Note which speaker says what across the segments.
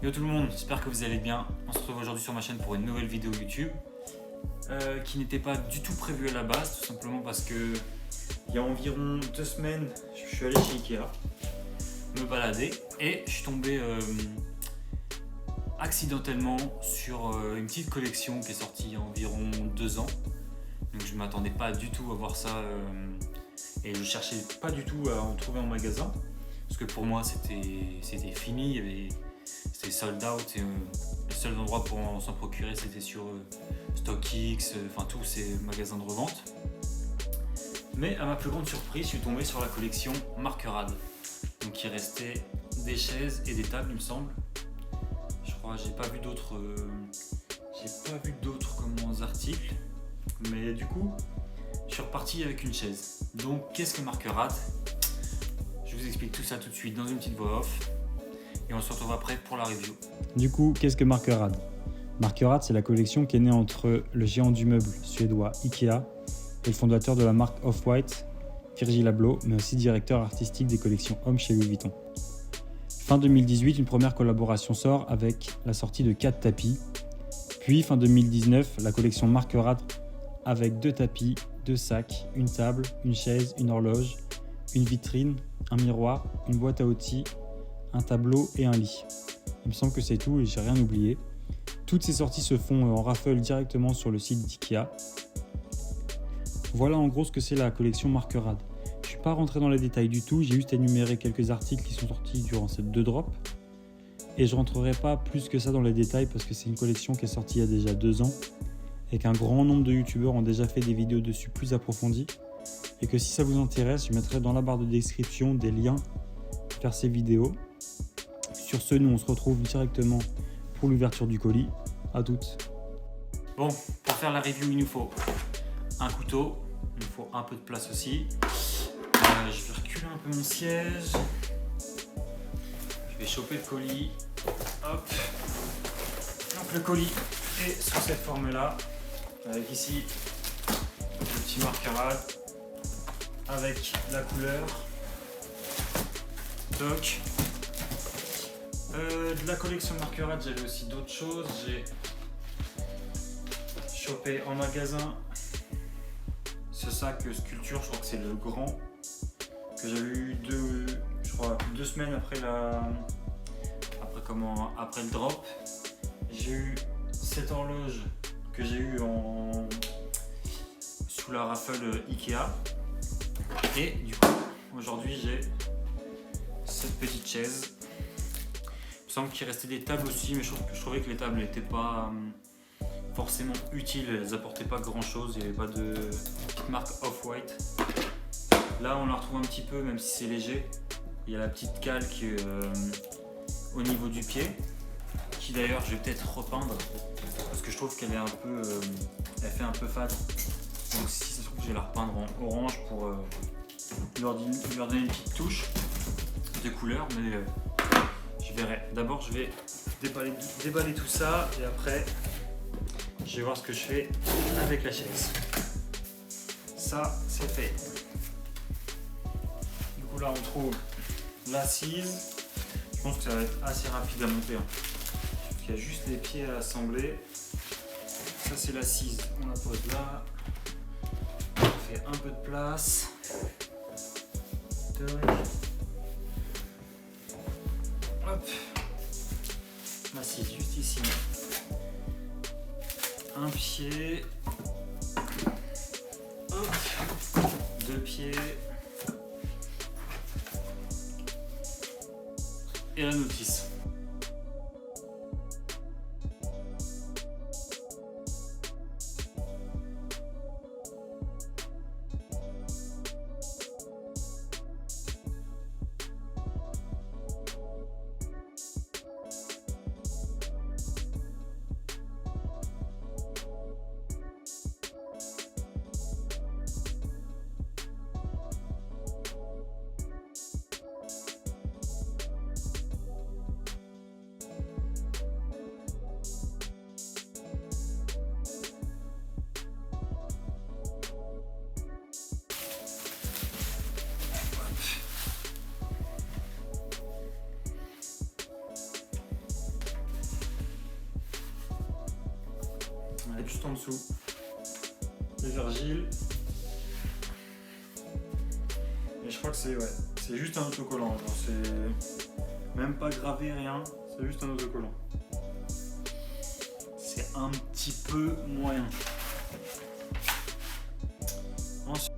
Speaker 1: Yo tout le monde, j'espère que vous allez bien. On se retrouve aujourd'hui sur ma chaîne pour une nouvelle vidéo YouTube qui n'était pas du tout prévue à la base, tout simplement parce que il y a environ 2 semaines, je suis allé chez Ikea me balader et je suis tombé accidentellement sur une petite collection qui est sortie il y a environ 2 ans. Donc je ne m'attendais pas du tout à voir ça et je cherchais pas du tout à en trouver en magasin parce que pour moi c'était fini, c'était sold out et le seul endroit pour s'en procurer c'était sur StockX, enfin tous ces magasins de revente. Mais à ma plus grande surprise, je suis tombé sur la collection Markerad. Donc il restait des chaises et des tables, il me semble. Je crois, j'ai pas vu d'autres articles. Mais du coup, je suis reparti avec une chaise. Donc qu'est-ce que Markerad? Je vous explique tout ça tout de suite dans une petite voix off. Et on se retrouve après pour la review.
Speaker 2: Du coup, qu'est-ce que Markerad? Markerad, c'est la collection qui est née entre le géant du meuble suédois Ikea et le fondateur de la marque Off-White, Virgil Abloh, mais aussi directeur artistique des collections hommes chez Louis Vuitton. Fin 2018, une première collaboration sort avec la sortie de 4 tapis. Puis fin 2019, la collection Markerad avec 2 tapis, 2 sacs, une table, une chaise, une horloge, une vitrine, un miroir, une boîte à outils, un tableau et un lit. Il me semble que c'est tout et j'ai rien oublié. Toutes ces sorties se font en raffle directement sur le site d'Ikea. Voilà en gros ce que c'est la collection Markerad. Je ne suis pas rentré dans les détails du tout, j'ai juste énuméré quelques articles qui sont sortis durant ces 2 drops. Et je ne rentrerai pas plus que ça dans les détails parce que c'est une collection qui est sortie il y a déjà 2 ans et qu'un grand nombre de youtubeurs ont déjà fait des vidéos dessus plus approfondies. Et que si ça vous intéresse, je mettrai dans la barre de description des liens vers ces vidéos. Sur ce, nous on se retrouve directement pour l'ouverture du colis. À toutes.
Speaker 1: Bon, pour faire la review, il nous faut un couteau, il nous faut un peu de place aussi. Je vais reculer un peu mon siège. Je vais choper le colis. Hop. Donc le colis est sous cette forme-là, avec ici le petit Markerad, avec la couleur. Doc. De la collection Markerad, j'avais aussi d'autres choses. J'ai chopé en magasin ce sac sculpture, je crois que c'est le grand, que j'avais eu 2 semaines après le drop. J'ai eu cette horloge que j'ai eu sous la raffle Ikea. Et du coup, aujourd'hui j'ai cette petite chaise. Il me semble qu'il restait des tables aussi, mais je trouvais que les tables n'étaient pas forcément utiles, elles apportaient pas grand chose, il n'y avait pas de petite marque Off-White. Là on la retrouve un petit peu, même si c'est léger. Il y a la petite calque au niveau du pied, qui d'ailleurs je vais peut-être repeindre, parce que je trouve qu'elle est elle fait un peu fade. Donc si ça se trouve je vais la repeindre en orange pour lui donner une petite touche de couleur, mais je verrai. D'abord je vais déballer tout ça et après je vais voir ce que je fais avec la chaise. Ça c'est fait. Du coup là on trouve l'assise. Je pense que ça va être assez rapide à monter. Il y a juste les pieds à assembler. Ça c'est l'assise. On la pose là. On fait un peu de place. Hop. L'assise juste ici. Un pied. Hop. 2 pieds. Et la notice. est juste en dessous. Et Virgile. Et je crois que c'est juste un autocollant. C'est même pas gravé, rien. C'est juste un autocollant. C'est un petit peu moyen. Ensuite,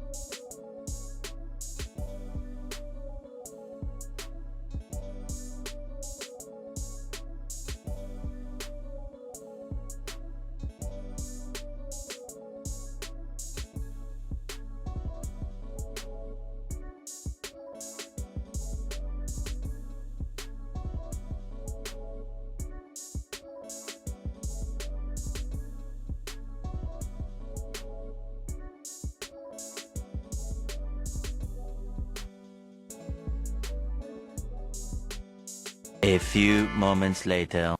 Speaker 3: A few moments later.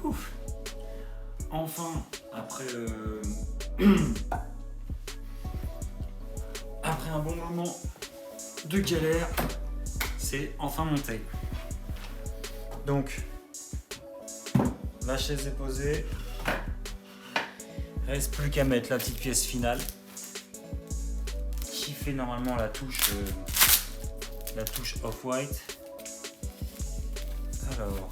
Speaker 1: ouf. Enfin, après un bon moment de galère, c'est enfin monté. Donc, la chaise est posée. Reste plus qu'à mettre la petite pièce finale qui fait normalement la touche off-white. Alors,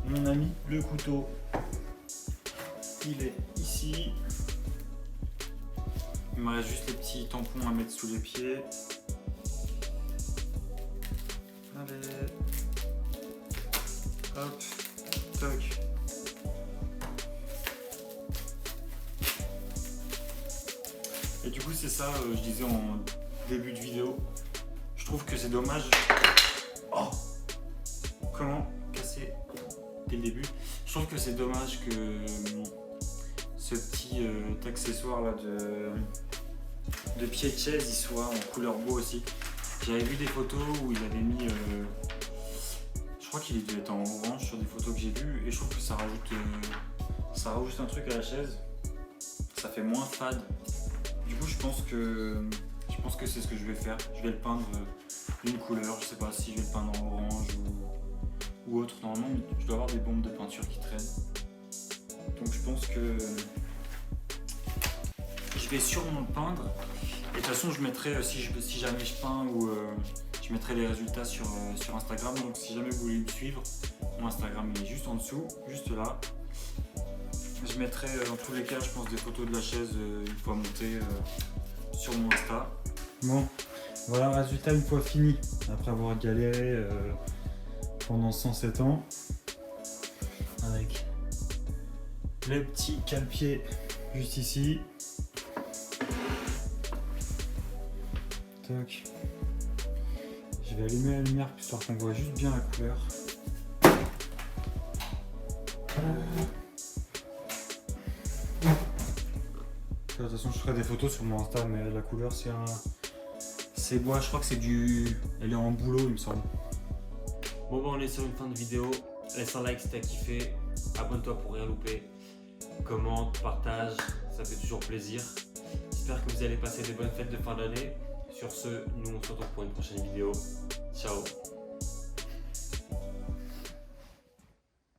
Speaker 1: mon ami, le couteau, il est ici. Il me reste juste les petits tampons à mettre sous les pieds. Allez. Hop, toc. Et du coup c'est ça, je disais en début de vidéo, je trouve que c'est dommage. Oh, comment casser dès le début. Je trouve que c'est dommage que ce petit accessoire là de pied de chaise il soit en couleur bois aussi. J'avais vu des photos où il avait mis je crois qu'il devait être en orange sur des photos que j'ai vues et je trouve que ça rajoute un truc à la chaise. Ça fait moins fade. Du coup je pense que c'est ce que je vais faire. Je vais le peindre d'une couleur, je sais pas si je vais le peindre en orange ou autre. Normalement je dois avoir des bombes de peinture qui traînent. Donc je pense que je vais sûrement le peindre. Et de toute façon je mettrai si jamais je peins ou je mettrai les résultats sur Instagram, donc si jamais vous voulez me suivre, mon Instagram est juste en dessous, juste là. Je mettrai dans tous les cas, je pense, des photos de la chaise une fois montée sur mon Insta. Bon, voilà le résultat une fois fini, après avoir galéré pendant 107 ans. Avec les petits cale-pieds juste ici. Toc. Je vais allumer la lumière histoire qu'on voit juste bien la couleur. De toute façon je ferai des photos sur mon Insta, mais la couleur c'est bois, je crois que c'est elle est en bouleau il me semble.
Speaker 4: Bon bah on est sur une fin de vidéo. Laisse un like si t'as kiffé, abonne-toi pour rien louper, commente, partage, ça fait toujours plaisir. J'espère que vous allez passer de bonnes fêtes de fin d'année. Sur ce, nous on se retrouve pour une prochaine vidéo. Ciao.